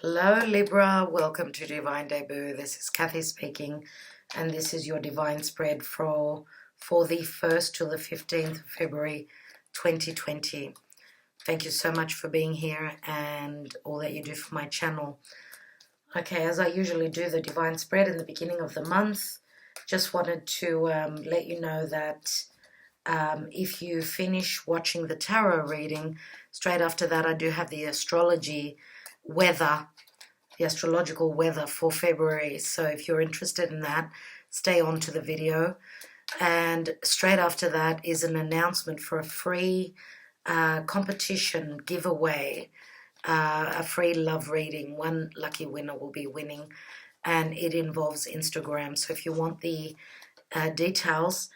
Hello Libra, welcome to Divine Debut. This is Kathy speaking, and this is your divine spread for the 1st to the 15th of February 2020. Thank you so much for being here and all that you do for my channel. Okay, as I usually do the divine spread in the beginning of the month, just wanted to let you know that if you finish watching the tarot reading, straight after that I do have the astrology weather, the astrological weather for February. So if you're interested in that, stay on to the video. And straight after that is an announcement for a free competition giveaway, a free love reading. One lucky winner will be winning, and it involves Instagram. So if you want the details,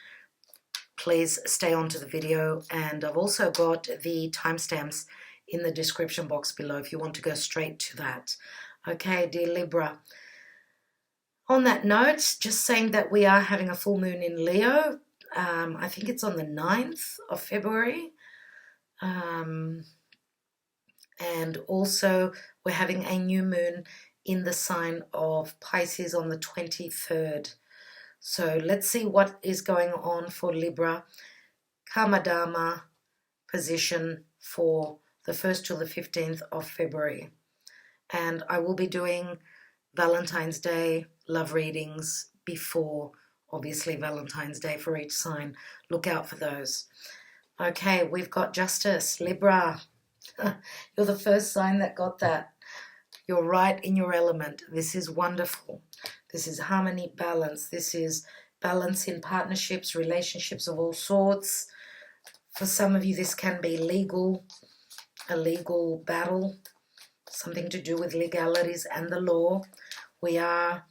please stay on to the video. And I've also got the timestamps in the description box below if you want to go straight to that. Okay, dear Libra. On that note, just saying that we are having a full moon in Leo. I think it's on the 9th of February. And also we're having a new moon in the sign of Pisces on the 23rd. So let's see what is going on for Libra. Karma Dharma position for the 1st to the 15th of February. And I will be doing Valentine's Day love readings before, obviously, Valentine's Day for each sign. Look out for those. Okay, we've got Justice, Libra. You're the first sign that got that. You're right in your element. This is wonderful. This is harmony, balance. This is balance in partnerships, relationships of all sorts. For some of you, this can be legal, a legal battle, something to do with legalities and the law. We are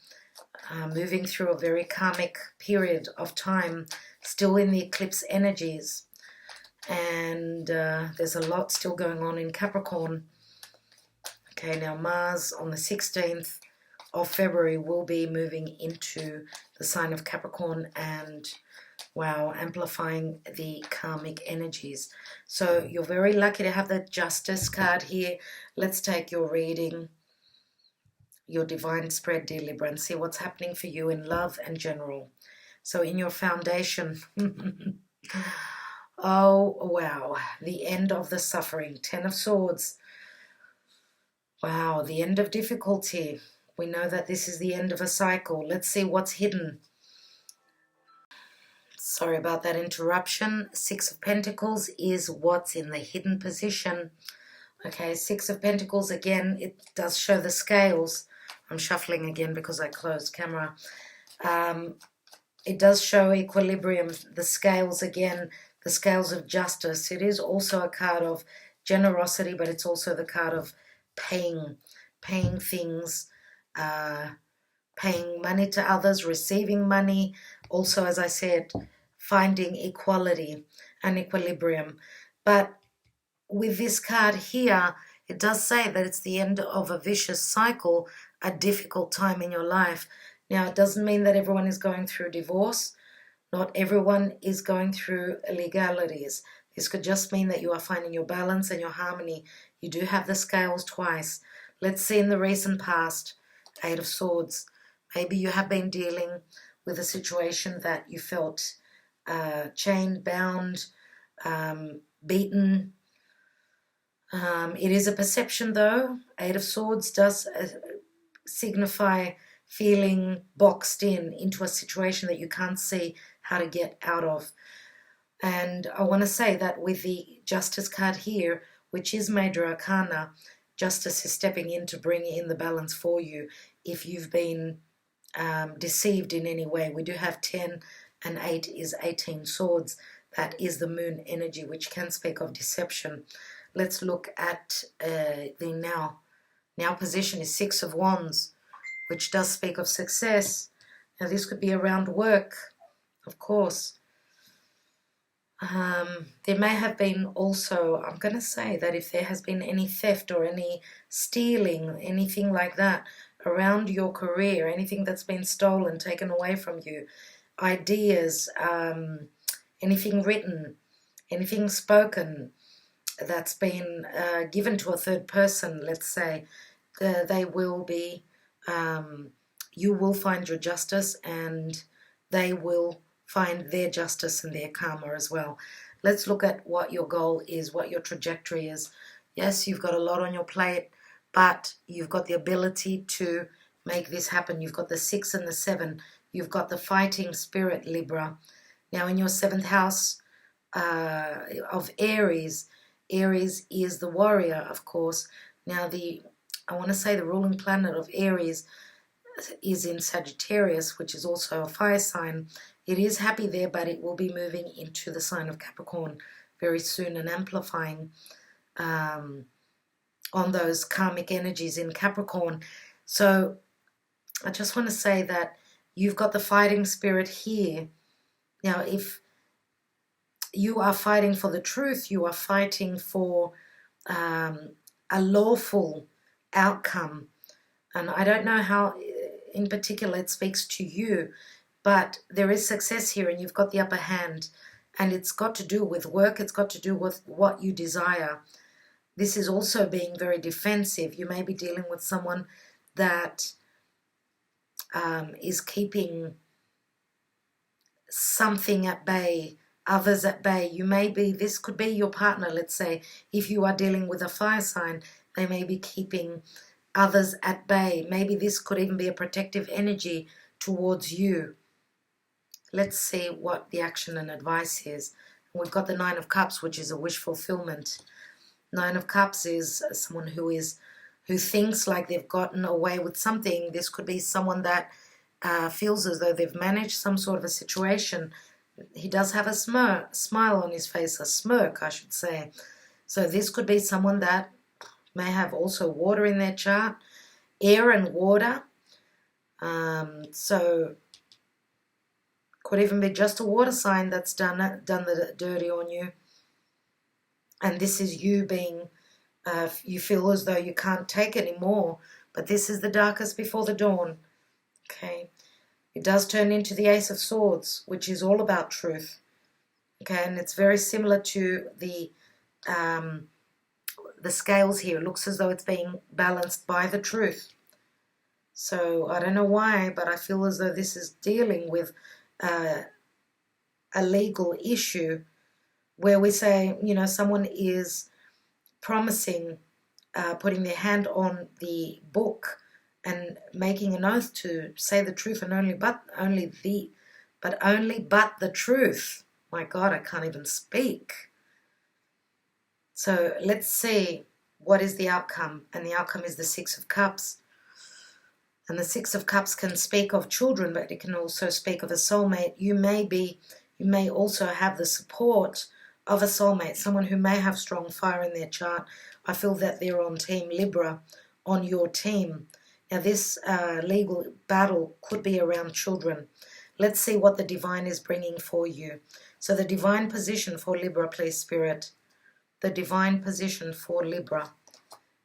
moving through a very karmic period of time, still in the eclipse energies. And there's a lot still going on in Capricorn. Okay, now Mars on the 16th of February will be moving into the sign of Capricorn and, wow, amplifying the karmic energies. So you're very lucky to have the Justice card here. Let's take your reading, your divine spread, dear Libra, and see what's happening for you in love and general. So in your foundation, oh, wow, the end of the suffering, 10 of Swords. Wow, the end of difficulty. We know that this is the end of a cycle. Let's see what's hidden. Sorry about that interruption. 6 of Pentacles is what's in the hidden position. Okay, 6 of Pentacles, again, it does show the scales. I'm shuffling again because I closed camera. It does show equilibrium, the scales again, the scales of justice. It is also a card of generosity, but it's also the card of paying things, paying money to others, receiving money. Also, as I said, finding equality and equilibrium. But with this card here, it does say that it's the end of a vicious cycle, a difficult time in your life. Now, it doesn't mean that everyone is going through divorce. Not everyone is going through illegalities. This could just mean that you are finding your balance and your harmony. You do have the scales twice. Let's see in the recent past, 8 of Swords. Maybe you have been dealing with a situation that you felt chained, bound, beaten. It is a perception though. 8 of Swords does signify feeling boxed into a situation that you can't see how to get out of. And I want to say that with the Justice card here, which is Major Arcana, Justice is stepping in to bring in the balance for you if you've been deceived in any way. We do have 10 and 8 is 18 swords. That is the moon energy, which can speak of deception. Let's look at the now. Now position is 6 of Wands, which does speak of success. Now this could be around work, of course. There may have been also, I'm going to say that if there has been any theft or any stealing, anything like that around your career, anything that's been stolen, taken away from you, ideas, anything written, anything spoken that's been given to a third person, let's say, they will be, you will find your justice, and they will find their justice and their karma as well. Let's look at what your goal is, what your trajectory is. Yes, you've got a lot on your plate, but you've got the ability to make this happen. You've got the 6 and the 7. You've got the fighting spirit, Libra. Now, in your 7th house of Aries, Aries is the warrior, of course. Now, I want to say the ruling planet of Aries is in Sagittarius, which is also a fire sign. It is happy there, but it will be moving into the sign of Capricorn very soon and amplifying on those karmic energies in Capricorn. So I just want to say that you've got the fighting spirit here. Now, if you are fighting for the truth, you are fighting for a lawful outcome. And I don't know how in particular it speaks to you, but there is success here and you've got the upper hand. And it's got to do with work. It's got to do with what you desire. This is also being very defensive. You may be dealing with someone that is keeping something at bay, others at bay. This could be your partner, let's say. If you are dealing with a fire sign, they may be keeping others at bay. Maybe this could even be a protective energy towards you. Let's see what the action and advice is. We've got the 9 of Cups, which is a wish fulfillment. 9 of Cups is someone who thinks like they've gotten away with something. This could be someone that feels as though they've managed some sort of a situation. He does have a smile on his face, a smirk, I should say. So this could be someone that may have also water in their chart, air and water. So could even be just a water sign that's done the dirty on you. And this is you being, you feel as though you can't take anymore. But this is the darkest before the dawn. Okay. It does turn into the Ace of Swords, which is all about truth. Okay, and it's very similar to the scales here. It looks as though it's being balanced by the truth. So I don't know why, but I feel as though this is dealing with a legal issue where we say, someone is promising, putting their hand on the book and making an oath to say the truth and only but the truth. My God, I can't even speak. So let's see what is the outcome. And the outcome is the 6 of Cups. And the 6 of Cups can speak of children, but it can also speak of a soulmate. You may also have the support of a soulmate, someone who may have strong fire in their chart. I feel that they're on Team Libra, on your team. Now this legal battle could be around children. Let's see what the divine is bringing for you. So the divine position for Libra, please, Spirit. The divine position for Libra.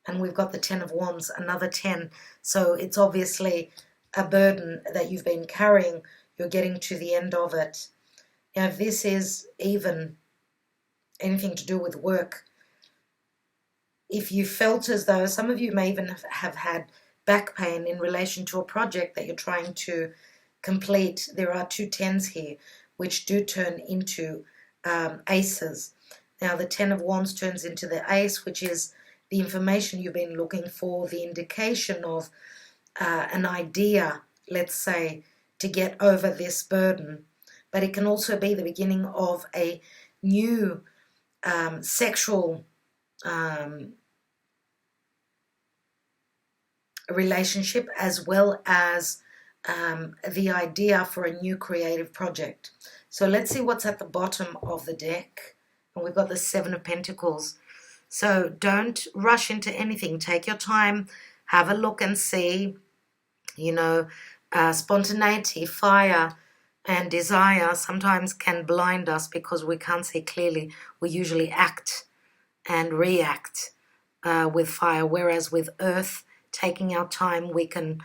And we've got the 10 of Wands, another 10. So it's obviously a burden that you've been carrying. You're getting to the end of it. Now, if this is even anything to do with work, if you felt as though, some of you may even have had back pain in relation to a project that you're trying to complete. There are 2 10s here, which do turn into aces. Now, the 10 of Wands turns into the ace, which is the information you've been looking for, the indication of an idea, let's say, to get over this burden. But it can also be the beginning of a new sexual relationship, as well as the idea for a new creative project. So let's see what's at the bottom of the deck. And we've got the 7 of Pentacles. So don't rush into anything. Take your time. Have a look and see. Spontaneity, fire, and desire sometimes can blind us because we can't see clearly. We usually act and react with fire, whereas with earth, taking our time, we can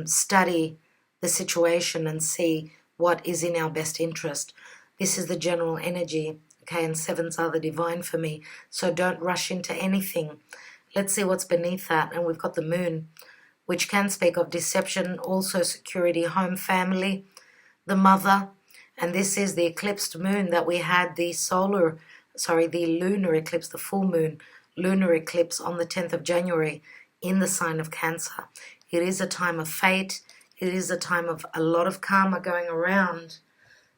study the situation and see what is in our best interest. This is the general energy. Okay, and 7s are the divine for me. So don't rush into anything. Let's see what's beneath that. And we've got the moon, which can speak of deception, also security, home, family, the mother. And this is the eclipsed moon that we had, the lunar eclipse, the full moon lunar eclipse on the 10th of January in the sign of Cancer. It is a time of fate. It is a time of a lot of karma going around.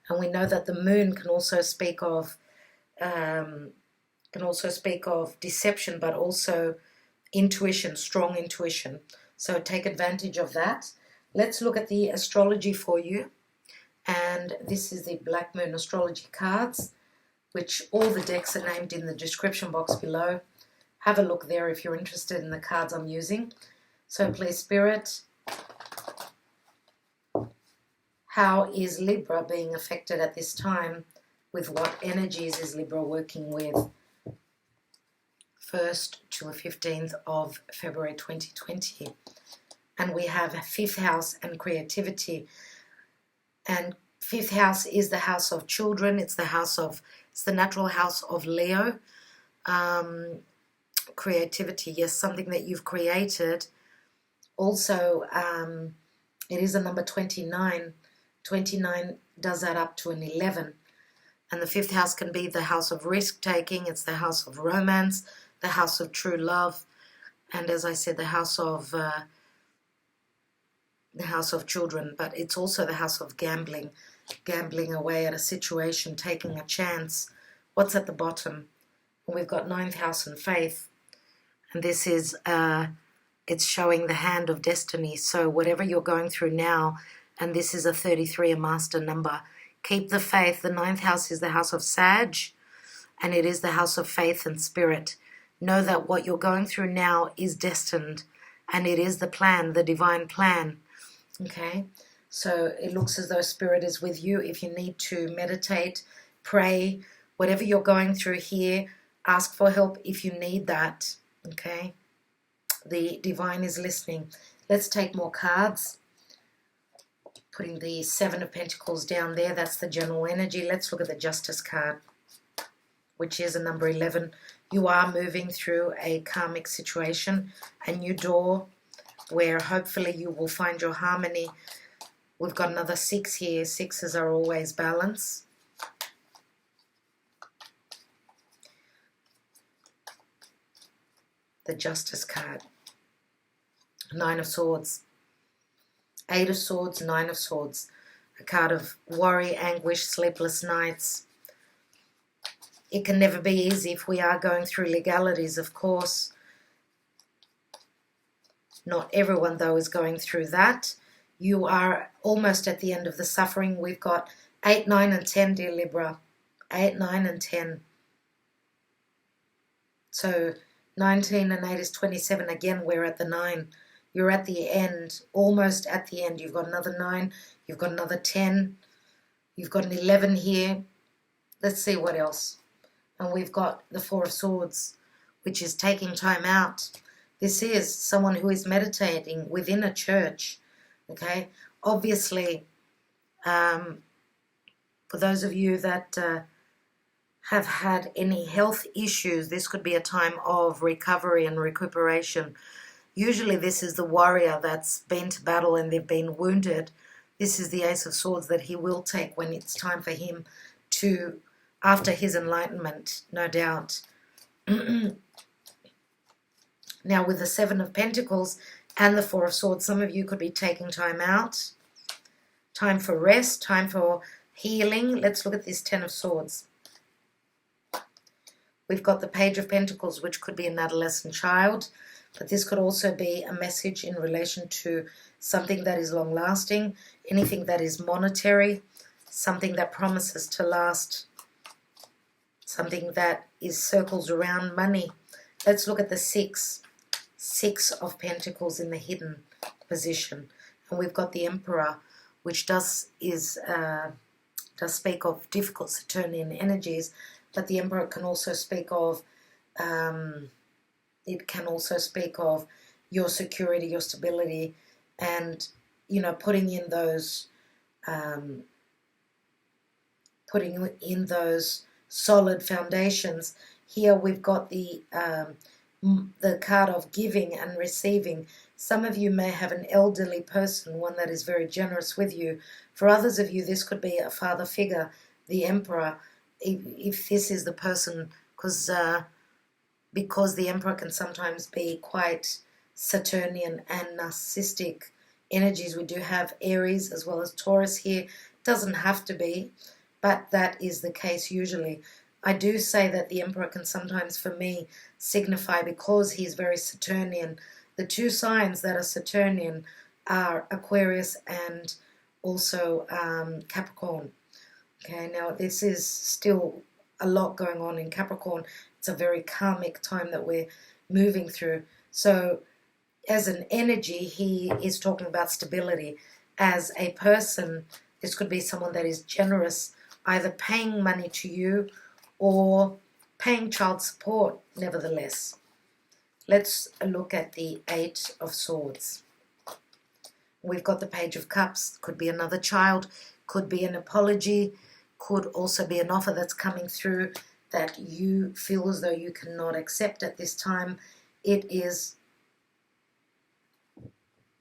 And we know that the moon can also speak of deception, but also intuition, strong intuition. So take advantage of that. Let's look at the astrology for you. And this is the Black Moon Astrology cards, which all the decks are named in the description box below. Have a look there if you're interested in the cards I'm using. So please, Spirit, how is Libra being affected at this time? With what energies is Libra working with? 1st to the 15th of February 2020. And we have 5th house and creativity. And 5th house is the house of children. It's the natural house of Leo. Creativity, yes, something that you've created. Also, it is a number 29. 29 does add up to an 11. And the 5th house can be the house of risk-taking. It's the house of romance, the house of true love. And as I said, the house of children. But it's also the house of gambling away at a situation, taking a chance. What's at the bottom? We've got 9th house and faith. And this is, it's showing the hand of destiny. So whatever you're going through now, and this is a 33, a master number, keep the faith. The 9th house is the house of Sag, and it is the house of faith and spirit. Know that what you're going through now is destined, and it is the plan, the divine plan. Okay, so it looks as though Spirit is with you. If you need to meditate, pray, whatever you're going through here, ask for help if you need that. Okay, the divine is listening. Let's take more cards. Putting the 7 of Pentacles down there, that's the general energy. Let's look at the Justice card, which is a number 11. You are moving through a karmic situation, a new door, where hopefully you will find your harmony. We've got another 6 here. 6s are always balance. The Justice card. 9 of Swords. 8 of Swords, 9 of Swords. A card of worry, anguish, sleepless nights. It can never be easy if we are going through legalities, of course. Not everyone, though, is going through that. You are almost at the end of the suffering. We've got 8, 9, and 10, dear Libra. 8, 9, and 10. So 19 and 8 is 27. Again, we're at the 9. You're at the end, almost at the end. You've got another 9. You've got another 10. You've got an 11 here. Let's see what else. And we've got the 4 of Swords, which is taking time out. This is someone who is meditating within a church, okay? Obviously, for those of you that have had any health issues, this could be a time of recovery and recuperation. Usually this is the warrior that's been to battle and they've been wounded. This is the Ace of Swords that he will take when it's time for him to, after his enlightenment, no doubt. Now with the 7 of Pentacles and the 4 of Swords, some of you could be taking time out, time for rest, time for healing. Let's look at this 10 of Swords. We've got the Page of Pentacles, which could be an adolescent child, but this could also be a message in relation to something that is long-lasting, anything that is monetary, something that promises to last, something that is circles around money. Let's look at the 6 of Pentacles in the hidden position, and we've got the Emperor, which does speak of difficult Saturnian energies, but the Emperor can also speak of your security, your stability, and putting in those solid foundations. Here we've got the the card of giving and receiving. Some of you may have an elderly person, one that is very generous with you. For others of you, this could be a father figure, the Emperor, if this is the person, because the Emperor can sometimes be quite Saturnian and narcissistic energies. We do have Aries as well as Taurus here. Doesn't have to be, but that is the case usually. I do say that the Emperor can sometimes, for me, signify, because he's very Saturnian. The two signs that are Saturnian are Aquarius and also Capricorn. Okay, now this is still a lot going on in Capricorn. It's a very karmic time that we're moving through. So as an energy, he is talking about stability. As a person, this could be someone that is generous, either paying money to you or paying child support, nevertheless. Let's look at the Eight of Swords. We've got the Page of Cups. Could be another child, could be an apology, could also be an offer that's coming through that you feel as though you cannot accept at this time. It is,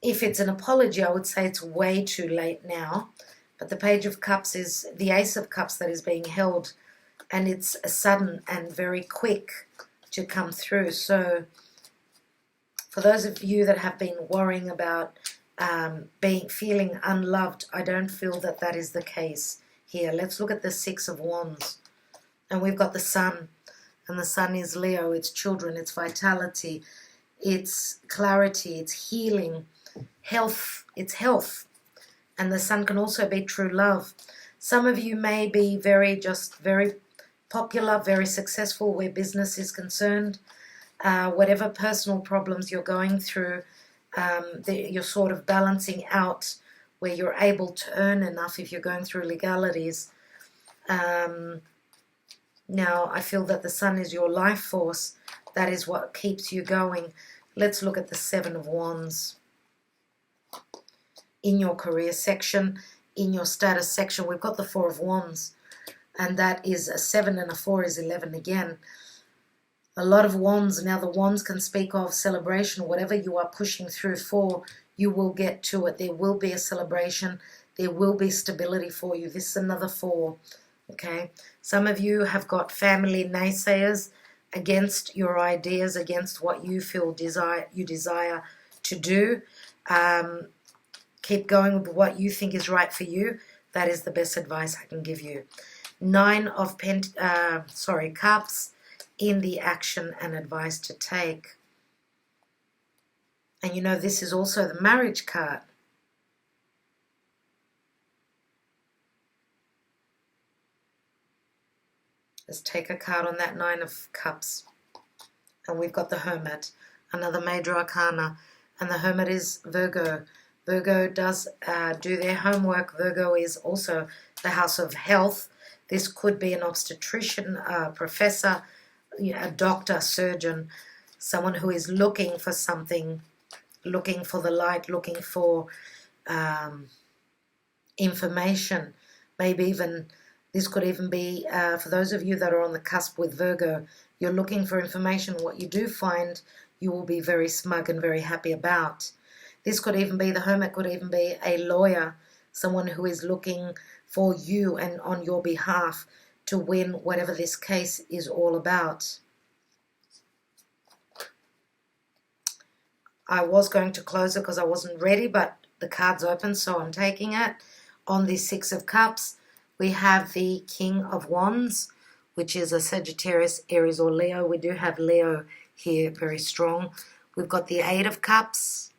if it's an apology, I would say it's way too late now. But the Page of Cups is the Ace of Cups that is being held, and it's a sudden and very quick to come through. So for those of you that have been worrying about feeling unloved, I don't feel that that is the case here. Let's look at the Six of Wands. And we've got the Sun. And the Sun is Leo. It's children, it's vitality, it's clarity, it's healing, health, it's health. And the Sun can also be true love. Some of you may be very popular, very successful where business is concerned. Whatever personal problems you're going through, you're sort of balancing out where you're able to earn enough if you're going through legalities. Now, I feel that the Sun is your life force. That is what keeps you going. Let's look at the Seven of Wands. In your career section, in your status section, we've got the Four of Wands. And that is a 7 and a 4 is 11 again. A lot of wands. Now the wands can speak of celebration. Whatever you are pushing through for, you will get to it. There will be a celebration. There will be stability for you. This is another 4. Okay. Some of you have got family naysayers against your ideas, against what you feel you desire to do. Keep going with what you think is right for you. That is the best advice I can give you. 9 of Cups in the action and advice to take. And you know, this is also the marriage card. Let's take a card on that 9 of Cups. And we've got the Hermit, another major arcana. And the Hermit is Virgo. Virgo does do their homework. Virgo is also the house of health. This could be an obstetrician, a professor, a doctor, surgeon, someone who is looking for something, looking for the light, looking for information. Maybe even, this could even be, for those of you that are on the cusp with Virgo, you're looking for information. What you do find, you will be very smug and very happy about. This could even be, the Hermit could even be a lawyer, someone who is looking for you and on your behalf to win whatever this case is all about. I was going to close it because I wasn't ready, but the card's open, so I'm taking it. On the 6 of Cups, we have the King of Wands, which is a Sagittarius, Aries, or Leo. We do have Leo here, very strong. We've got the 8 of Cups,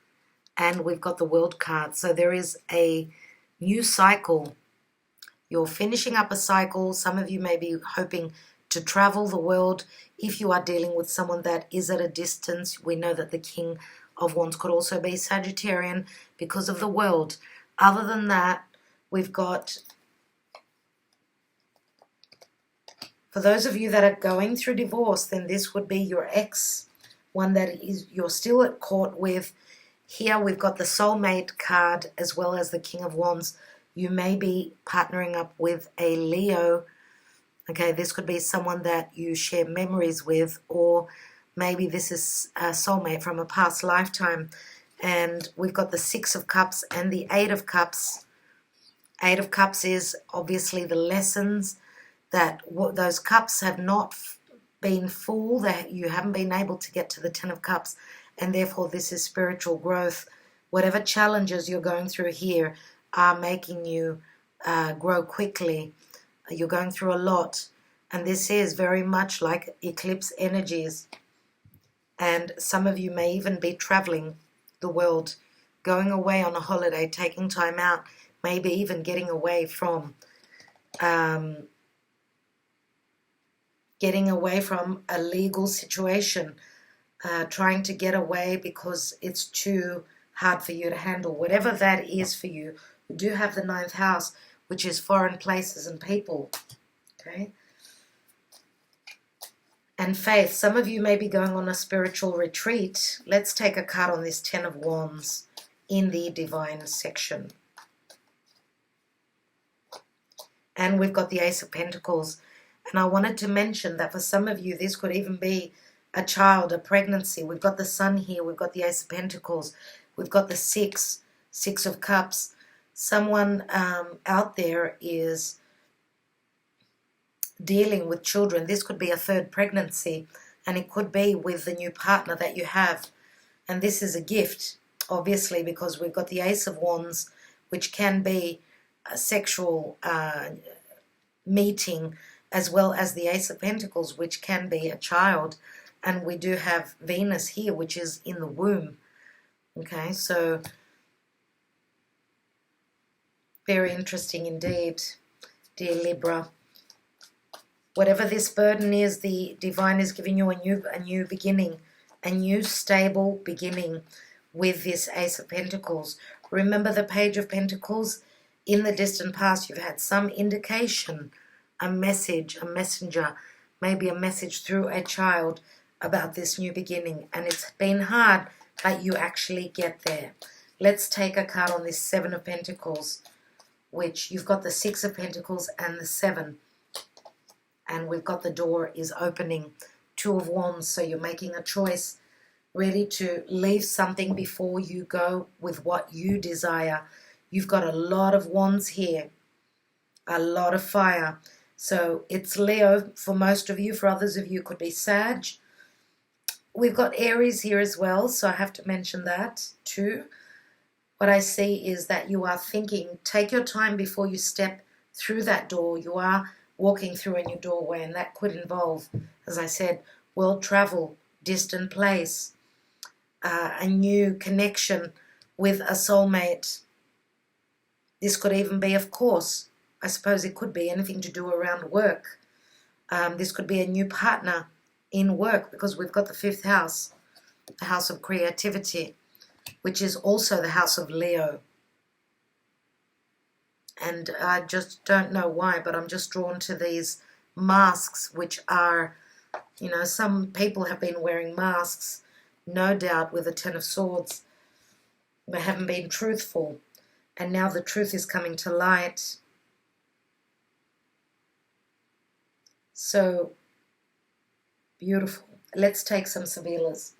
and we've got the World card. So there is a new cycle. You're finishing up a cycle. Some of you may be hoping to travel the world. If you are dealing with someone that is at a distance, we know that the King of Wands could also be Sagittarian because of the world. Other than that, we've got, for those of you that are going through divorce, then this would be your ex, one that is you're still at court with. Here we've got the soulmate card as well as the King of Wands. You may be partnering up with a Leo. Okay, this could be someone that you share memories with, or Maybe this is a soulmate from a past lifetime. And we've got the Six of Cups and the Eight of Cups. Eight of Cups is obviously the lessons that those cups have not been full, that you haven't been able to get to the Ten of Cups, and therefore this is spiritual growth. Whatever challenges you're going through here are making you grow quickly. You're going through a lot, and this is very much like eclipse energies. And some of you may even be traveling the world, going away on a holiday, taking time out, maybe even getting away from a legal situation, trying to get away because it's too hard for you to handle. Whatever that is for you, we do have the ninth house, which is foreign places and people. Okay. And faith. Some of you may be going on a spiritual retreat. Let's take a card on this Ten of Wands in the divine section. And we've got the Ace of Pentacles. And I wanted to mention that for some of you, this could even be a child, a pregnancy. We've got the Sun here. We've got the Ace of Pentacles. We've got the Six of Cups. Someone out there is dealing with children. This could be a third pregnancy, and it could be with the new partner that you have. And this is a gift, obviously, because we've got the Ace of Wands, which can be a sexual meeting, as well as the Ace of Pentacles, which can be a child. And we do have Venus here, which is in the womb. Okay, so very interesting indeed, dear Libra. Whatever this burden is, the divine is giving you a new beginning, a new stable beginning with this Ace of Pentacles. Remember the Page of Pentacles? In the distant past, you've had some indication, a message, a messenger, maybe a message through a child about this new beginning. And it's been hard, but you actually get there. Let's take a card on this Seven of Pentacles, which you've got the Six of Pentacles and the Seven. And we've got the door is opening. Two of Wands, so you're making a choice, ready to leave something before you go with what you desire. You've got a lot of Wands here, a lot of fire. So it's Leo for most of you. For others of you, it could be Sag. We've got Aries here as well, so I have to mention that too. What I see is that you are thinking, take your time before you step through that door. You are walking through a new doorway, and that could involve, as I said, world travel, distant place, a new connection with a soulmate. This could even be, of course, I suppose it could be anything to do around work. This could be a new partner in work, because we've got the fifth house, the house of creativity, which is also the house of Leo. And I just don't know why, but I'm just drawn to these masks, which are, you know, some people have been wearing masks, no doubt, with the Ten of Swords. They haven't been truthful, and now the truth is coming to light. So beautiful. Let's take some Sibillas.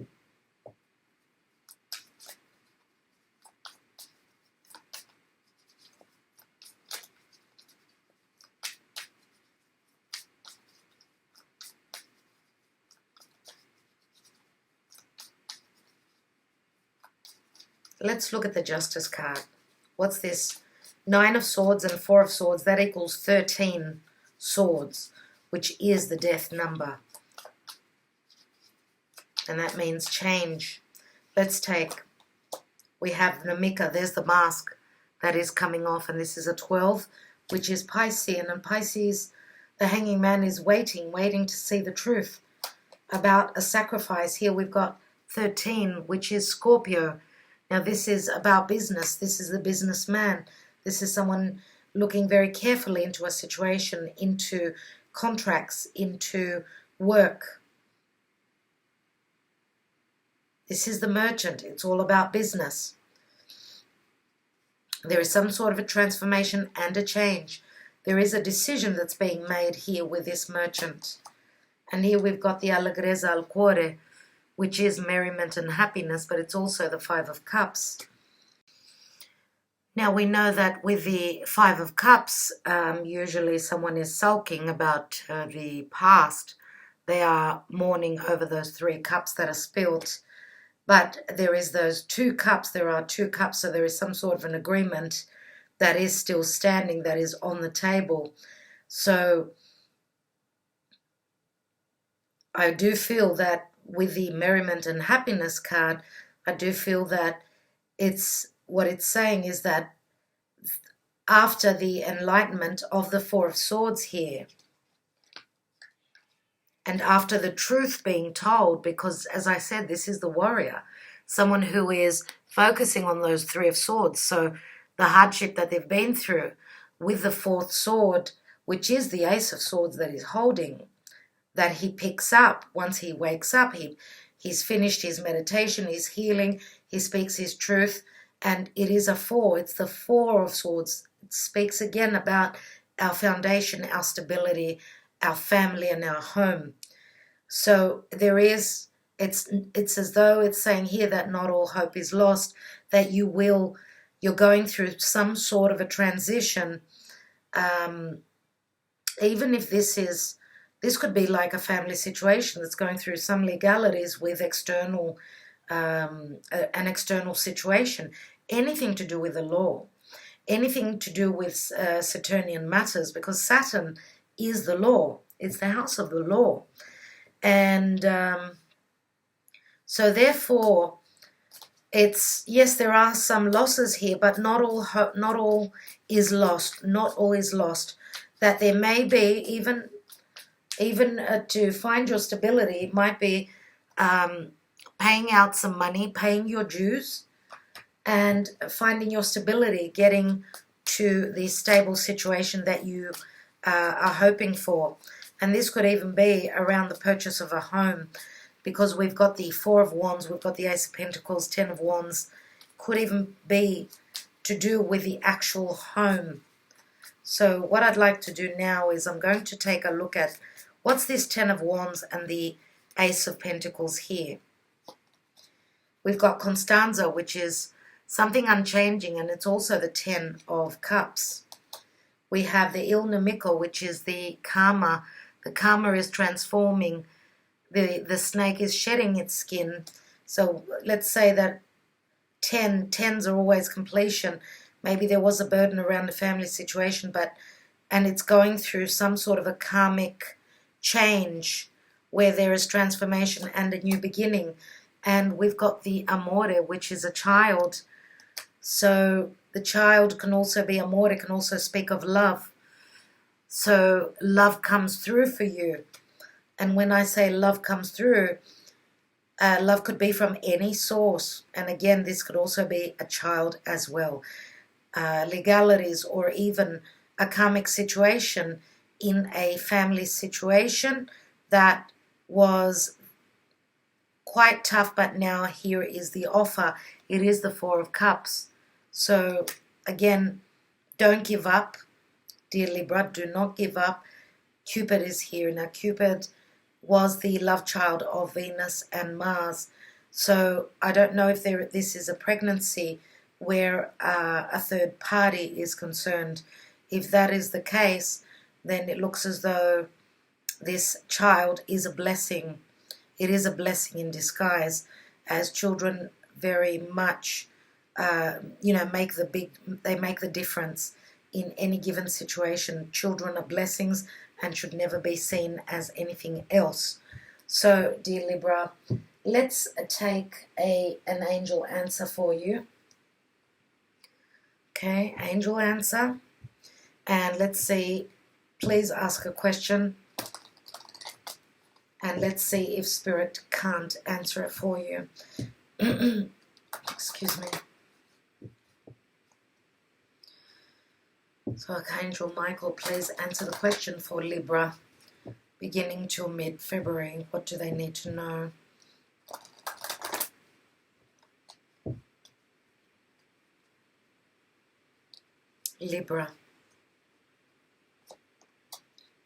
Let's look at the Justice card. What's this? Nine of Swords and Four of Swords. That equals 13 swords, which is the death number. And that means change. Let's take, we have Namika. There's the mask that is coming off. And this is a 12, which is Piscean. And Pisces, the Hanging Man, is waiting to see the truth about a sacrifice. Here we've got 13, which is Scorpio. Now this is about business. This is the businessman. This is someone looking very carefully into a situation, into contracts, into work. This is the merchant. It's all about business. There is some sort of a transformation and a change. There is a decision that's being made here with this merchant. And here we've got the Allegrezza al Cuore. which is merriment and happiness, but it's also the Five of Cups. Now we know that with the Five of Cups, usually someone is sulking about the past. They are mourning over those 3 cups that are spilt. But there is those 2 cups, there are 2 cups, so there is some sort of an agreement that is still standing, that is on the table. So I do feel that with the merriment and happiness card, I do feel that what it's saying is that after the enlightenment of the Four of Swords here, and after the truth being told, because as I said, this is the warrior, someone who is focusing on those 3 of Swords. So the hardship that they've been through with the 4th sword, which is the Ace of Swords that he's holding, that he picks up once he wakes up. He's finished his meditation, he's healing, he speaks his truth, and it is a 4. It's the 4 of Swords. It speaks again about our foundation, our stability, our family, and our home. So there is, it's as though it's saying here that not all hope is lost, that you're going through some sort of a transition, even if this could be like a family situation that's going through some legalities with an external situation, anything to do with the law, anything to do with Saturnian matters, because Saturn is the law. It's the house of the law. And so therefore, yes, there are some losses here, but not all is lost. Not all is lost. That there may be, even to find your stability, it might be paying out some money, paying your dues, and finding your stability, getting to the stable situation that you are hoping for. And this could even be around the purchase of a home, because we've got the 4 of Wands, we've got the Ace of Pentacles, 10 of Wands. Could even be to do with the actual home. So what I'd like to do now is I'm going to take a look at what's this 10 of Wands and the Ace of Pentacles here. We've got Constanza, which is something unchanging, and it's also the 10 of Cups. We have the Il Nemico, which is the karma. The karma is transforming. The snake is shedding its skin. So let's say that 10s are always completion. Maybe there was a burden around the family situation, and it's going through some sort of a karmic change where there is transformation and a new beginning. And we've got the Amore, which is a child. So the child can also be Amore, can also speak of love. So love comes through for you. And when I say love comes through, love could be from any source. And again, this could also be a child as well. Legalities, or even a karmic situation in a family situation that was quite tough, but now here is the offer. It is the 4 of Cups. So again, don't give up, dear Libra. Do not give up. Cupid is here. Now Cupid was the love child of Venus and Mars. So I don't know if this is a pregnancy where a third party is concerned. If that is the case, then it looks as though this child is a blessing. It is a blessing in disguise, as children very much, make the difference in any given situation. Children are blessings and should never be seen as anything else. So, dear Libra, let's take an angel answer for you. Okay, angel answer. And let's see, please ask a question. And let's see if Spirit can't answer it for you. Excuse me. So Archangel Michael, please answer the question for Libra, beginning till mid-February. What do they need to know? Libra.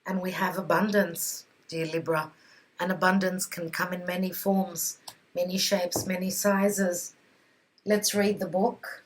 And we have abundance, dear Libra. And abundance can come in many forms. Many shapes, many sizes. Let's read the book.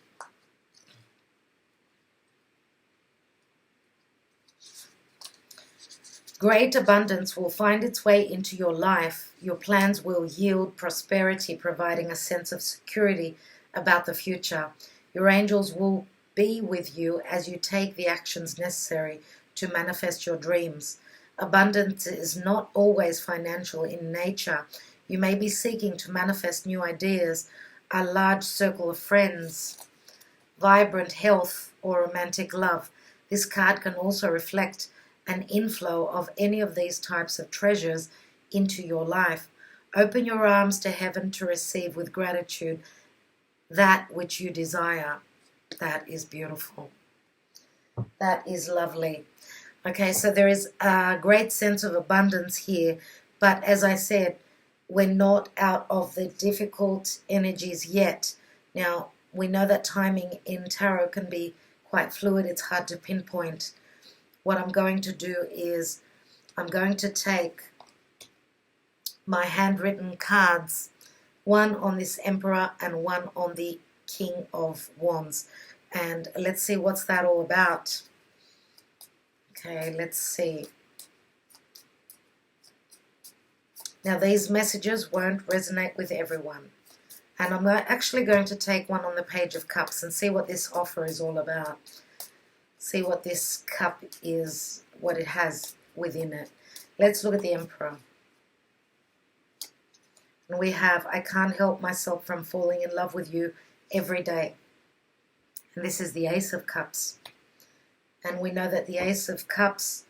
Great abundance will find its way into your life. Your plans will yield prosperity, providing a sense of security about the future. Your angels will be with you as you take the actions necessary to manifest your dreams. Abundance is not always financial in nature. You may be seeking to manifest new ideas, a large circle of friends, vibrant health, or romantic love. This card can also reflect an inflow of any of these types of treasures into your life. Open your arms to heaven to receive with gratitude that which you desire. That is beautiful. That is lovely. Okay, so there is a great sense of abundance here, but as I said, we're not out of the difficult energies yet. Now, we know that timing in tarot can be quite fluid. It's hard to pinpoint. What I'm going to do is I'm going to take my handwritten cards, one on this Emperor and one on the King of Wands. And let's see what's that all about. Okay, let's see. Now, these messages won't resonate with everyone. And I'm actually going to take one on the Page of Cups and see what this offer is all about. See what this cup is, what it has within it. Let's look at the Emperor. And we have, I can't help myself from falling in love with you every day. And this is the Ace of Cups. And we know that the Ace of Cups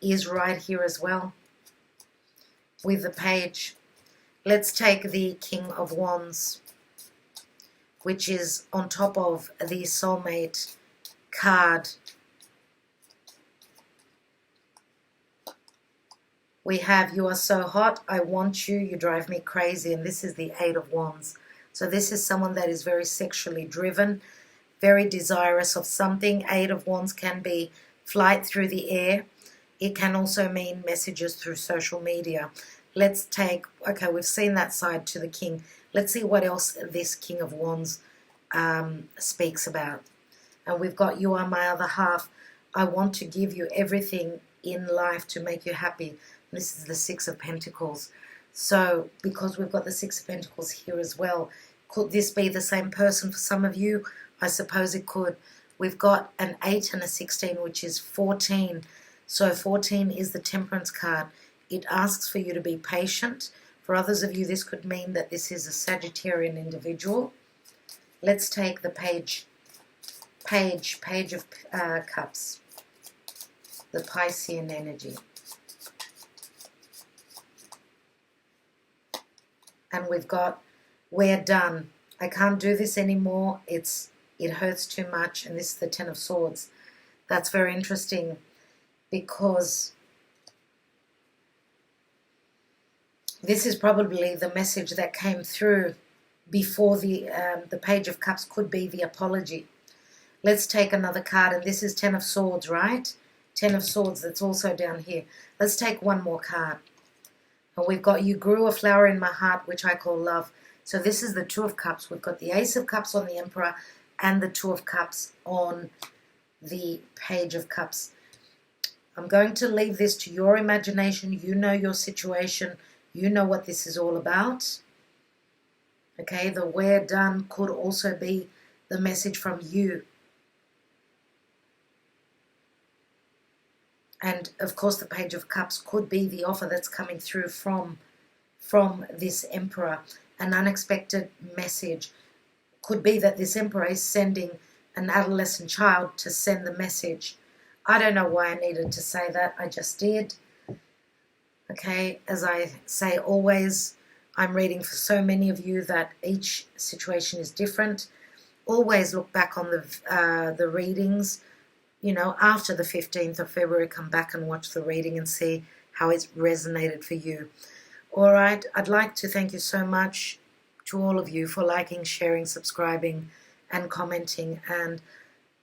is right here as well with the Page. Let's take the King of Wands, which is on top of the Soulmate card. We have, you are so hot, I want you, you drive me crazy. And this is the Eight of Wands. So this is someone that is very sexually driven, very desirous of something. Eight of Wands can be flight through the air. It can also mean messages through social media. Let's take, okay, we've seen that side to the King. Let's see what else this King of Wands speaks about. And we've got, you are my other half. I want to give you everything in life to make you happy. This is the Six of Pentacles. So because we've got the Six of Pentacles here as well, could this be the same person for some of you? I suppose it could. We've got an 8 and a 16, which is 14. So 14 is the Temperance card. It asks for you to be patient. For others of you, this could mean that this is a Sagittarian individual. Let's take the Page of Cups, the Piscean energy. And we've got, we're done. I can't do this anymore. It hurts too much. And this is the Ten of Swords. That's very interesting because this is probably the message that came through before the Page of Cups could be the apology. Let's take another card, and this is Ten of Swords, right? Ten of Swords, that's also down here. Let's take one more card. And we've got, you grew a flower in my heart, which I call love. So this is the Two of Cups. We've got the Ace of Cups on the Emperor and the Two of Cups on the Page of Cups. I'm going to leave this to your imagination. You know your situation. You know what this is all about. Okay, the we're done could also be the message from you. And of course the Page of Cups could be the offer that's coming through from this Emperor. An unexpected message. Could be that this Emperor is sending an adolescent child to send the message. I don't know why I needed to say that. I just did. Okay, as I say always, I'm reading for so many of you that each situation is different. Always look back on the readings. You know, after the 15th of February, come back and watch the reading and see how it's resonated for you. All right, I'd like to thank you so much to all of you for liking, sharing, subscribing, and commenting. And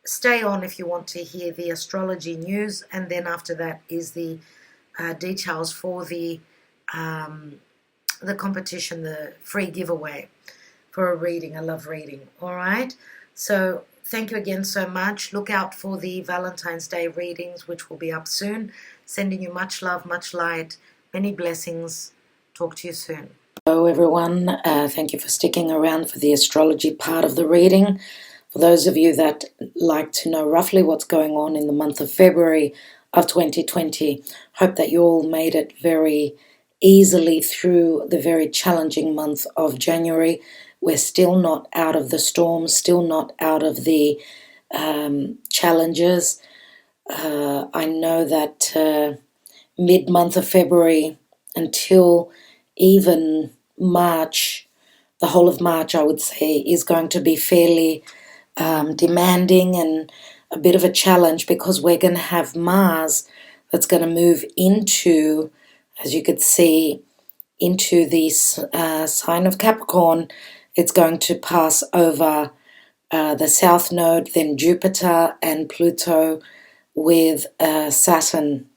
stay on if you want to hear the astrology news. And then after that is the details for the the competition, the free giveaway for a reading. I love reading. All right. So thank you again so much. Look out for the Valentine's Day readings, which will be up soon. Sending you much love, much light, many blessings. Talk to you soon. Hello everyone. Thank you for sticking around for the astrology part of the reading. For those of you that like to know roughly what's going on in the month of February of 2020, hope that you all made it very easily through the very challenging month of January. We're still not out of the storm, still not out of the challenges. I know that mid-month of February until even March, the whole of March, I would say, is going to be fairly demanding and a bit of a challenge, because we're going to have Mars that's going to move into, as you could see, into the sign of Capricorn. It's going to pass over the South Node, then Jupiter and Pluto with Saturn,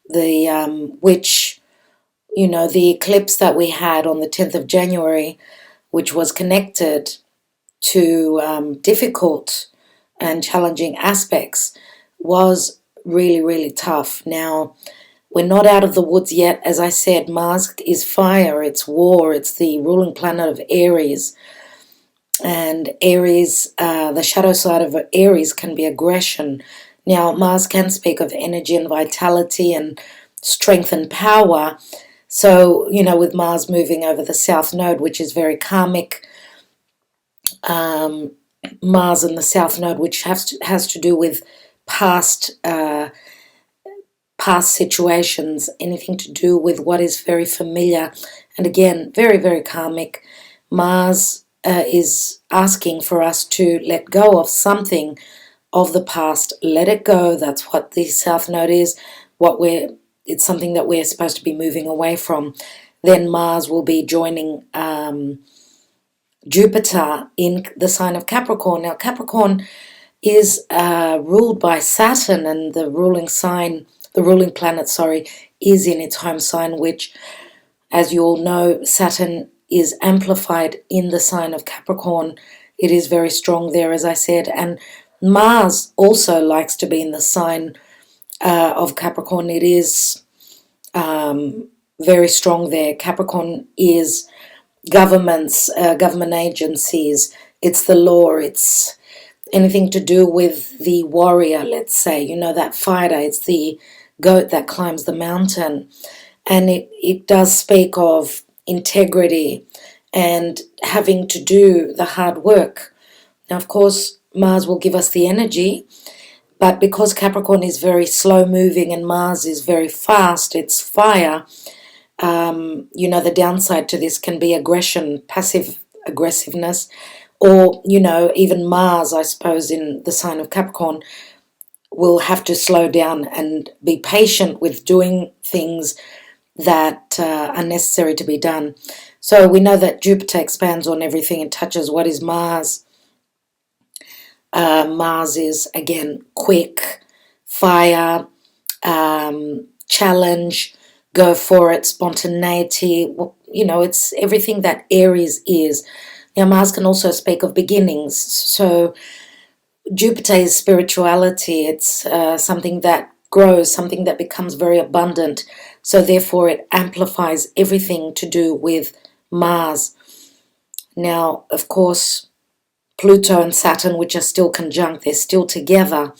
which, you know, the eclipse that we had on the 10th of January, which was connected to difficult and challenging aspects, was really, really tough. Now, we're not out of the woods yet. As I said, Mars is fire, it's war, it's the ruling planet of Aries. And Aries, the shadow side of Aries can be aggression. Now, Mars can speak of energy and vitality and strength and power. So, you know, with Mars moving over the South Node, which is very karmic, Mars and the South Node, which has to do with past situations, anything to do with what is very familiar, and again, very, very karmic. Mars is asking for us to let go of something of the past. Let it go. That's what the South Node is. It's something that we're supposed to be moving away from. Then Mars will be joining Jupiter in the sign of Capricorn. Now, Capricorn is ruled by Saturn, and the ruling planet, is in its home sign, which, as you all know, Saturn is amplified in the sign of Capricorn. It is very strong there, as I said, and Mars also likes to be in the sign of Capricorn. It is very strong there. Capricorn is governments, government agencies, it's the law, it's anything to do with the warrior, let's say, you know, that fighter, it's the goat that climbs the mountain. And it does speak of integrity and having to do the hard work. Now, of course, Mars will give us the energy, but because Capricorn is very slow moving and Mars is very fast, it's fire, you know, the downside to this can be aggression, passive aggressiveness, or, you know, even Mars, I suppose, in the sign of Capricorn, will have to slow down and be patient with doing things that are necessary to be done. So we know that Jupiter expands on everything and touches what is Mars. Mars is, again, quick, fire, challenge, go for it, spontaneity. You know, it's everything that Aries is. Now, Mars can also speak of beginnings. So Jupiter is spirituality. It's something that grows, something that becomes very abundant. So therefore, it amplifies everything to do with Mars. Now, of course, Pluto and Saturn, which are still conjunct, they're still together.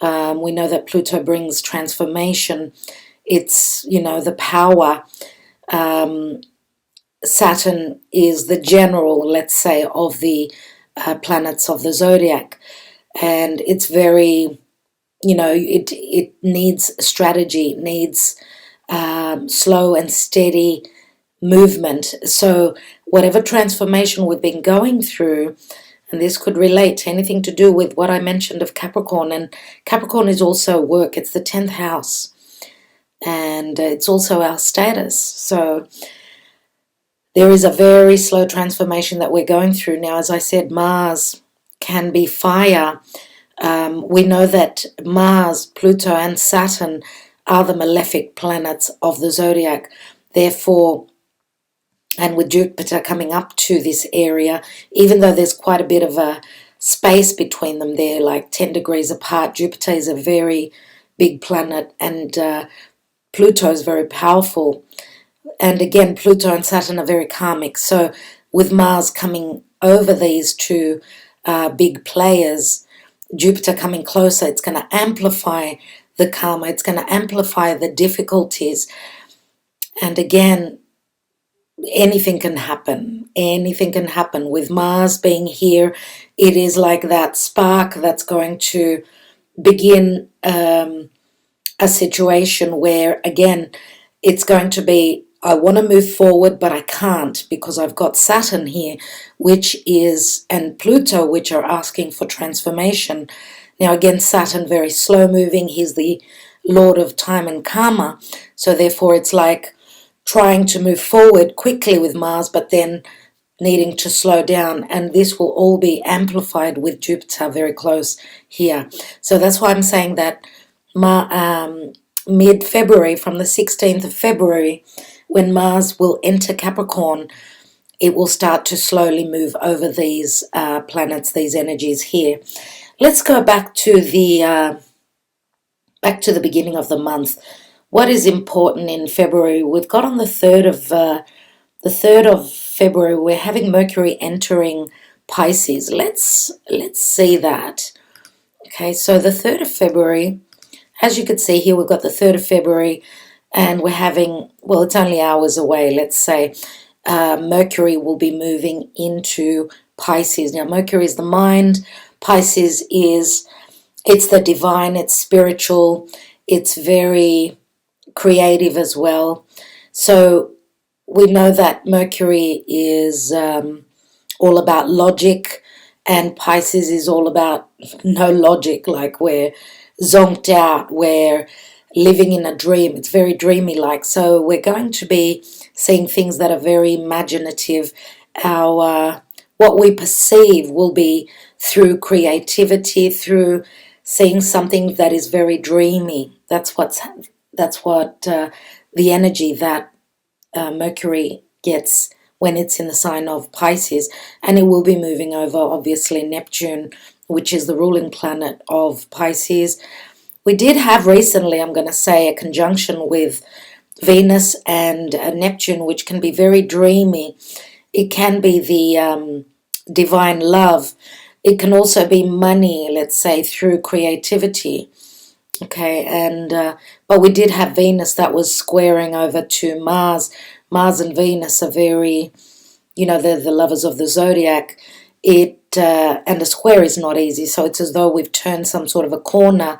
We know that Pluto brings transformation. It's, you know, the power. Saturn is the general, let's say, of the planets of the zodiac. And it's very, you know, it needs strategy, needs slow and steady movement. So whatever transformation we've been going through, and this could relate to anything to do with what I mentioned of Capricorn, and Capricorn is also work, it's the 10th house, and it's also our status. So there is a very slow transformation that we're going through. Now, as I said, Mars can be fire. We know that Mars, Pluto, and Saturn are the malefic planets of the zodiac. Therefore, And with Jupiter coming up to this area, even though there's quite a bit of a space between them, they're like 10 degrees apart. Jupiter is a very big planet, and Pluto is very powerful. And again, Pluto and Saturn are very karmic. So with Mars coming over these two big players, Jupiter coming closer, it's going to amplify the karma. It's going to amplify the difficulties. And again, anything can happen. Anything can happen. With Mars being here, it is like that spark that's going to begin a situation where, again, it's going to be, I want to move forward, but I can't because I've got Saturn here, and Pluto, which are asking for transformation. Now, again, Saturn, very slow moving. He's the Lord of time and karma. So therefore, it's like trying to move forward quickly with Mars, but then needing to slow down. And this will all be amplified with Jupiter very close here. So that's why I'm saying that mid-February, from the 16th of February, when Mars will enter Capricorn, it will start to slowly move over these planets, these energies here. Let's go back to the beginning of the month. What is important in February? We've got on the 3rd of February, we're having Mercury entering Pisces. Let's see that. Okay, so the 3rd of February, as you can see here, we've got the 3rd of February, and we're having, well, it's only hours away, let's say. Mercury will be moving into Pisces. Now, Mercury is the mind. Pisces it's the divine, it's spiritual, it's very creative as well. So we know that Mercury is all about logic, and Pisces is all about no logic, like we're zonked out, we're living in a dream. It's very dreamy-like. So we're going to be seeing things that are very imaginative. What we perceive will be through creativity, through seeing something that is very dreamy. That's what the energy that Mercury gets when it's in the sign of Pisces. And it will be moving over, obviously, Neptune, which is the ruling planet of Pisces. We did have recently, I'm going to say, a conjunction with Venus and Neptune, which can be very dreamy. It can be the divine love. It can also be money, let's say, through creativity. Okay, and but we did have Venus that was squaring over to Mars. Mars and Venus are very, they're the lovers of the zodiac. And the square is not easy, so it's as though we've turned some sort of a corner.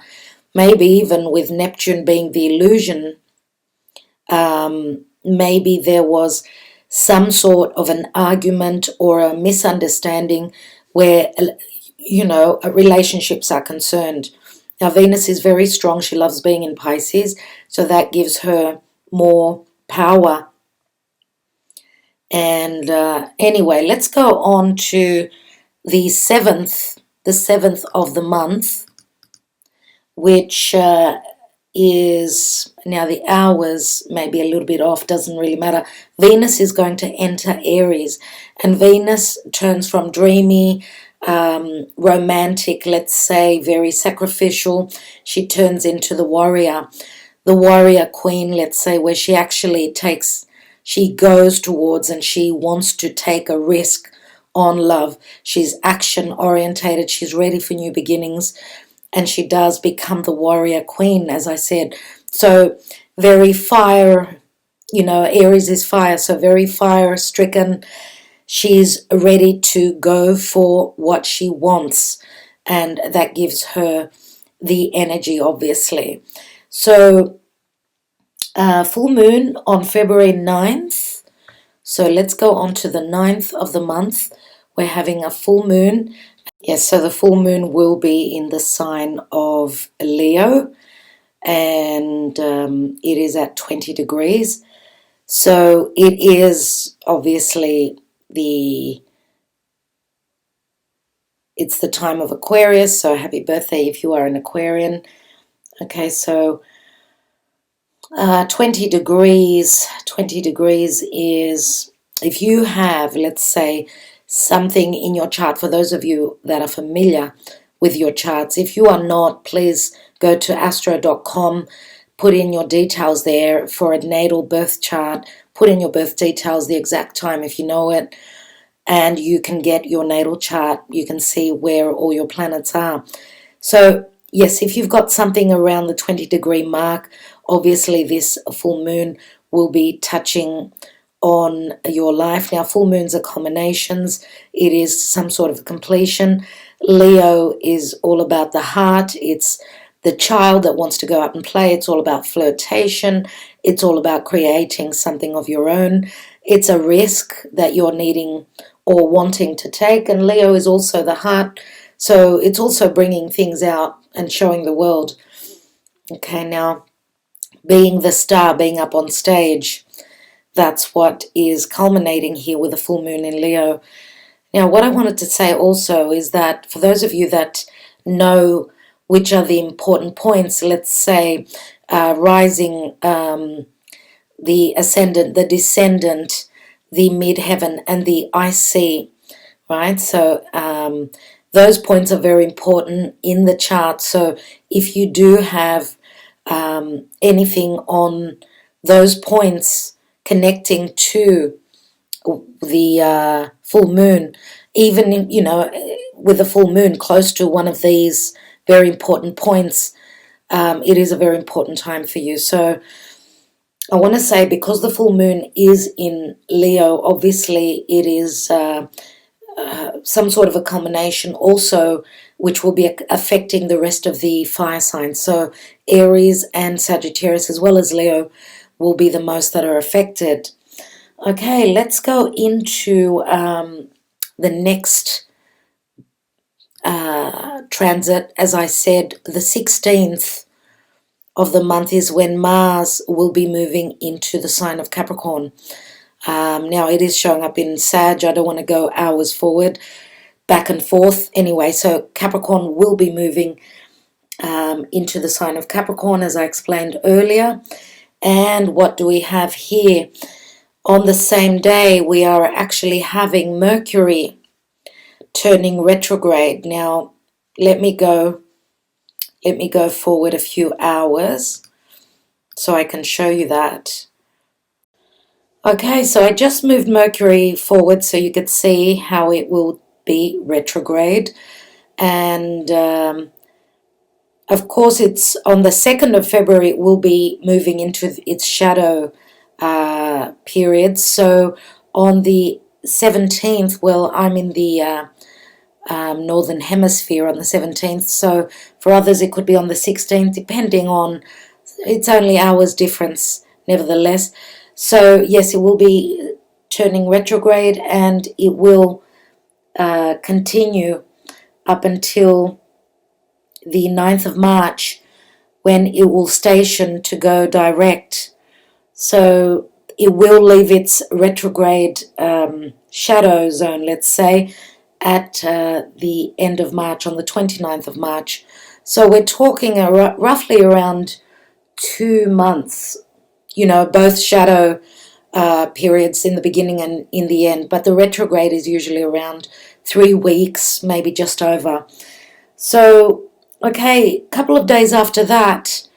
Maybe even with Neptune being the illusion, maybe there was some sort of an argument or a misunderstanding where, relationships are concerned. Now, Venus is very strong. She loves being in Pisces, so that gives her more power. And anyway, let's go on to the 7th of the month, which is, now the hours may be a little bit off, doesn't really matter. Venus is going to enter Aries, and Venus turns from dreamy, romantic, let's say, very sacrificial. She turns into the warrior queen, let's say, where she actually she goes towards and she wants to take a risk on love. She's action orientated. She's ready for new beginnings. And she does become the warrior queen, as I said. So very fire, Aries is fire, so very fire stricken. She's ready to go for what she wants, and that gives her the energy, obviously. So full moon on February 9th. So let's go on to the 9th of the month. We're having a full moon. Yes, so the full moon will be in the sign of Leo, and it is at 20 degrees. So it is obviously it's the time of Aquarius, so happy birthday if you are an Aquarian. Okay, so 20 degrees is if you have, let's say, something in your chart, for those of you that are familiar with your charts, if you are not, please go to astro.com, put in your details there for a natal birth chart, put in your birth details, the exact time if you know it, and you can get your natal chart. You can see where all your planets are. So yes, if you've got something around the 20-degree mark, obviously this full moon will be touching on your life. Now, full moons are culminations. It is some sort of completion. Leo is all about the heart. It's the child that wants to go out and play. It's all about flirtation. It's all about creating something of your own. It's a risk that you're needing or wanting to take. And Leo is also the heart. So it's also bringing things out and showing the world. Okay, now, being the star, being up on stage, that's what is culminating here with the full moon in Leo. Now, what I wanted to say also is that for those of you that know which are the important points, let's say rising, the ascendant, the descendant, the midheaven, and the IC, right? So those points are very important in the chart. So if you do have anything on those points connecting to the full moon, even, you know, with the full moon close to one of these very important points, it is a very important time for you. So I want to say, because the full moon is in Leo, obviously it is some sort of a culmination also, which will be affecting the rest of the fire signs. So Aries and Sagittarius, as well as Leo, will be the most that are affected. Okay, let's go into the next transit. As I said, the 16th of the month is when Mars will be moving into the sign of Capricorn. Now, it is showing up in Sag. I don't want to go hours forward, back and forth. Anyway, so Capricorn will be moving into the sign of Capricorn, as I explained earlier. And what do we have here? On the same day, we are actually having Mercury turning retrograde. Now, let me go forward a few hours so I can show you that. Okay, so I just moved Mercury forward so you could see how it will be retrograde. And of course, it's on the 2nd of February, it will be moving into its shadow period. So on the 17th, well, I'm in the northern hemisphere on the 17th. So for others, it could be on the 16th, depending on, it's only hours difference, nevertheless. So yes, it will be turning retrograde, and it will continue up until the 9th of March, when it will station to go direct. So it will leave its retrograde shadow zone, let's say, at the end of March, on the 29th of March. So we're talking roughly around 2 months, you know, both shadow periods in the beginning and in the end. But the retrograde is usually around 3 weeks, maybe just over. So, okay, a couple of days after that,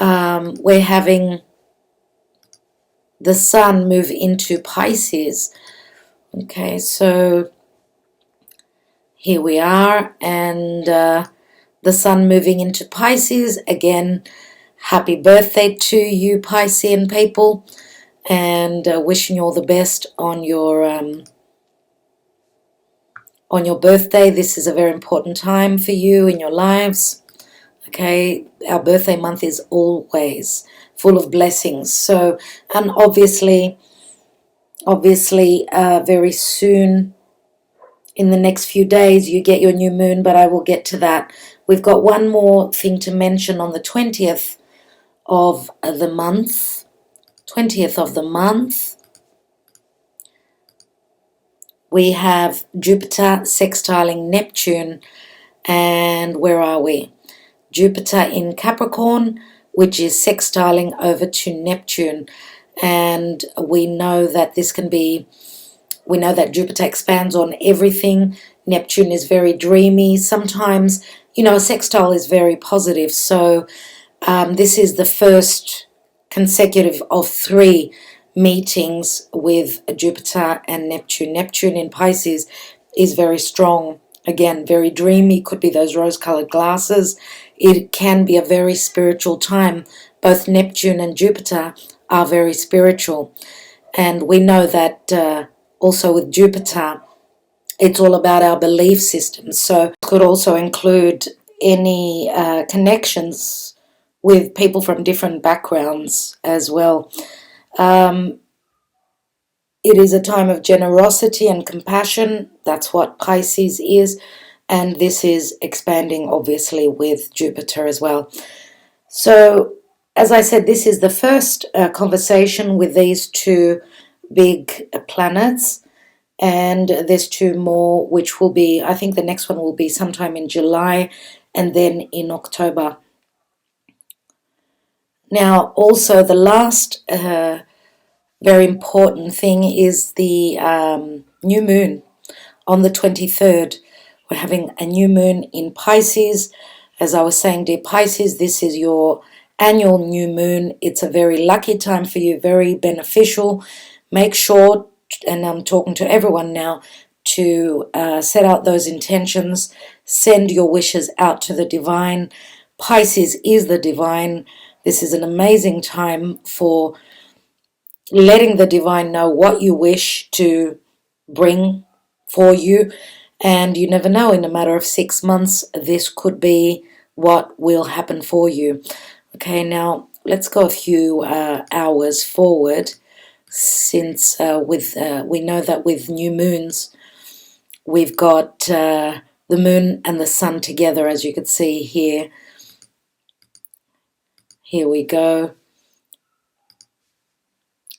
we're having the sun move into Pisces. Okay, so here we are, and the sun moving into Pisces. Again, happy birthday to you, Piscean people, and wishing you all the best on your birthday. This is a very important time for you in your lives. Okay, our birthday month is always full of blessings. So, and obviously, very soon, in the next few days, you get your new moon, but I will get to that. We've got one more thing to mention on the 20th of the month. 20th of the month, we have Jupiter sextiling Neptune. And where are we? Jupiter in Capricorn, which is sextiling over to Neptune. And we know that this can be We know that Jupiter expands on everything. Neptune is very dreamy. Sometimes, you know, a sextile is very positive. So this is the first consecutive of 3 meetings with Jupiter and Neptune. Neptune in Pisces is very strong. Again, very dreamy. Could be those rose-colored glasses. It can be a very spiritual time. Both Neptune and Jupiter are very spiritual. And we know that also with Jupiter, it's all about our belief systems. So it could also include any connections with people from different backgrounds as well. It is a time of generosity and compassion. That's what Pisces is. And this is expanding, obviously, with Jupiter as well. So, as I said, this is the first conversation with these 2 big planets. And there's 2 more, which will be, I think the next one will be sometime in July and then in October. Now, also the last very important thing is the new moon on the 23rd. We're having a new moon in Pisces. As I was saying, dear Pisces, this is your annual new moon. It's a very lucky time for you, very beneficial. Make sure, and I'm talking to everyone now, to set out those intentions. Send your wishes out to the divine. Pisces is the divine. This is an amazing time for letting the divine know what you wish to bring for you. And you never know, in a matter of 6 months, this could be what will happen for you. Okay, now let's go a few hours forward, since we know that with new moons, we've got the moon and the sun together, as you can see here. Here we go.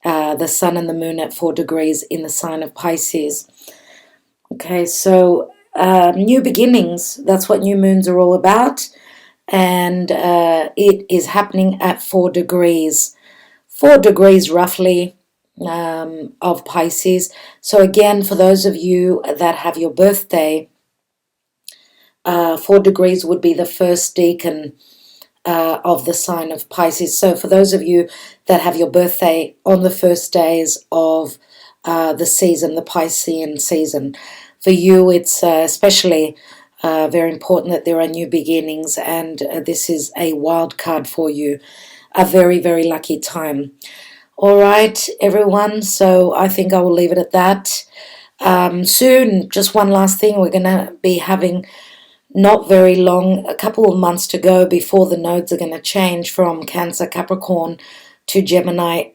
The sun and the moon at 4 degrees in the sign of Pisces. Okay, so new beginnings, that's what new moons are all about. And it is happening at 4 degrees. 4 degrees roughly of Pisces. So again, for those of you that have your birthday, 4 degrees would be the first decan of the sign of Pisces. So for those of you that have your birthday on the first days of the season, the Piscean season, for you it's especially very important that there are new beginnings, and this is a wild card for you, a very, very lucky time. All right, everyone, so I think I will leave it at that. Soon, just one last thing, we're going to be having not very long, a couple of months to go before the nodes are going to change from Cancer, Capricorn to Gemini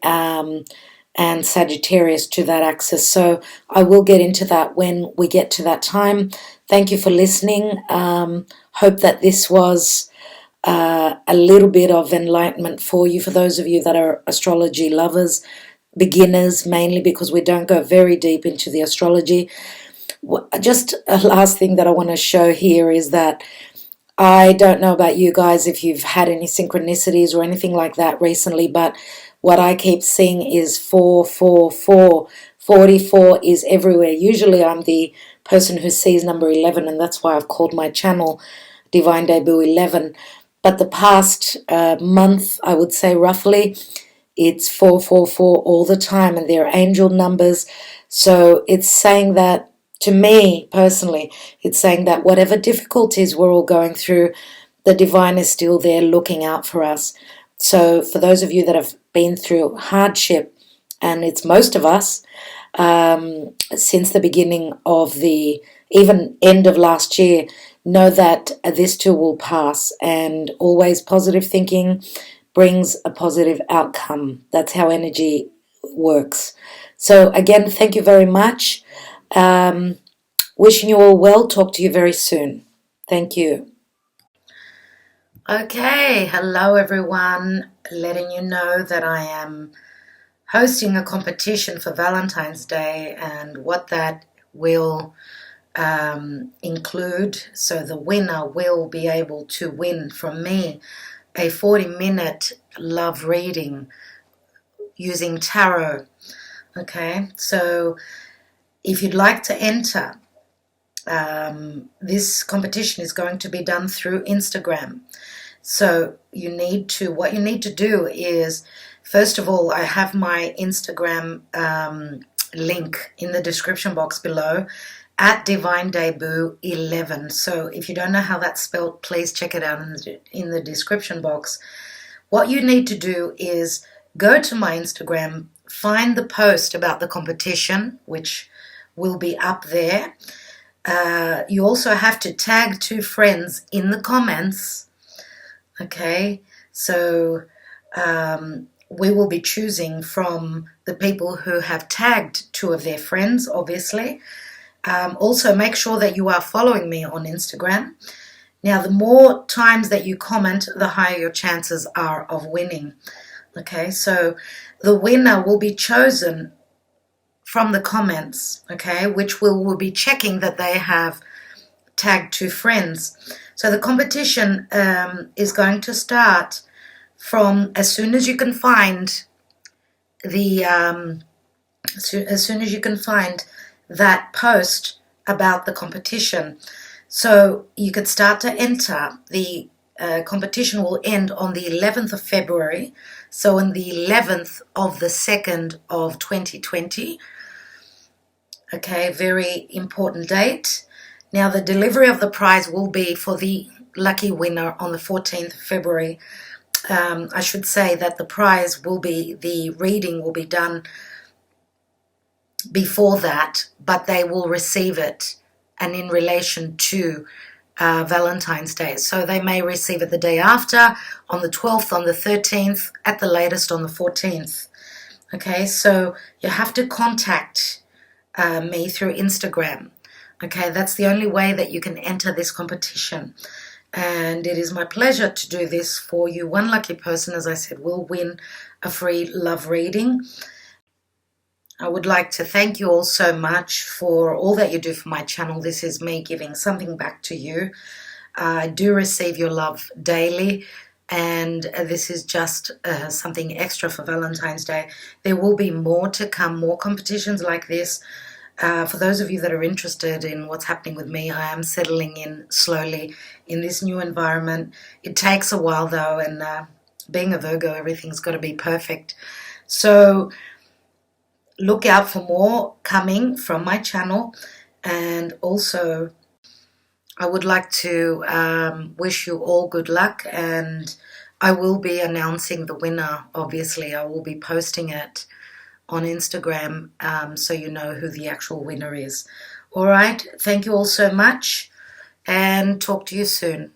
and Sagittarius to that axis. So I will get into that when we get to that time. Thank you for listening. Hope that this was a little bit of enlightenment for you, for those of you that are astrology lovers, beginners mainly, because we don't go very deep into the astrology. Just a last thing that I want to show here is that I don't know about you guys if you've had any synchronicities or anything like that recently, but what I keep seeing is 444. 44 is everywhere. Usually I'm the person who sees number 11, and that's why I've called my channel Divine Debut 11. But the past month, I would say roughly, it's 444 all the time, and they're angel numbers. So it's saying that, to me personally, it's saying that whatever difficulties we're all going through, the divine is still there looking out for us. So for those of you that have been through hardship, and it's most of us, since the beginning of the even end of last year, know that this too will pass, and always positive thinking brings a positive outcome. That's how energy works. So again, thank you very much. Wishing you all well. Talk to you very soon. Thank you. Okay, hello everyone. Letting you know that I am hosting a competition for Valentine's Day, and what that will include. So the winner will be able to win from me a 40-minute love reading using tarot. Okay, so If you'd like to enter, this competition is going to be done through Instagram. So what you need to do is, first of all, I have my Instagram link in the description box below, at Divine Debut 11. So if you don't know how that's spelled, please check it out in the description box. What you need to do is go to my Instagram, find the post about the competition, which will be up there. You also have to tag 2 friends in the comments. Okay, so we will be choosing from the people who have tagged 2 of their friends, obviously. Also, make sure that you are following me on Instagram. Now, the more times that you comment, the higher your chances are of winning. Okay, so the winner will be chosen from the comments, okay, which we'll be checking that they have tagged 2 friends. So the competition is going to start from as soon as you can find the as soon as you can find that post about the competition. So you could start to enter. The competition will end on the 11th of February, so on the 11th of the 2nd of 2020. Okay, very important date. Now, the delivery of the prize will be for the lucky winner on the 14th of February. I should say that the prize will be, the reading will be done before that, but they will receive it and in relation to Valentine's Day. So they may receive it the day after, on the 12th, on the 13th, at the latest on the 14th. Okay, so you have to contact me through Instagram. Okay, that's the only way that you can enter this competition. And it is my pleasure to do this for you. One lucky person, as I said, will win a free love reading. I would like to thank you all so much for all that you do for my channel. This is me giving something back to you. I do receive your love daily, and this is just something extra for Valentine's Day. There will be more to come, more competitions like this. For those of you that are interested in what's happening with me, I am settling in slowly in this new environment. It takes a while though, and being a Virgo, everything's got to be perfect. So look out for more coming from my channel. And also, I would like to wish you all good luck, and I will be announcing the winner. Obviously, I will be posting it on Instagram, so you know who the actual winner is. All right, thank you all so much, and talk to you soon.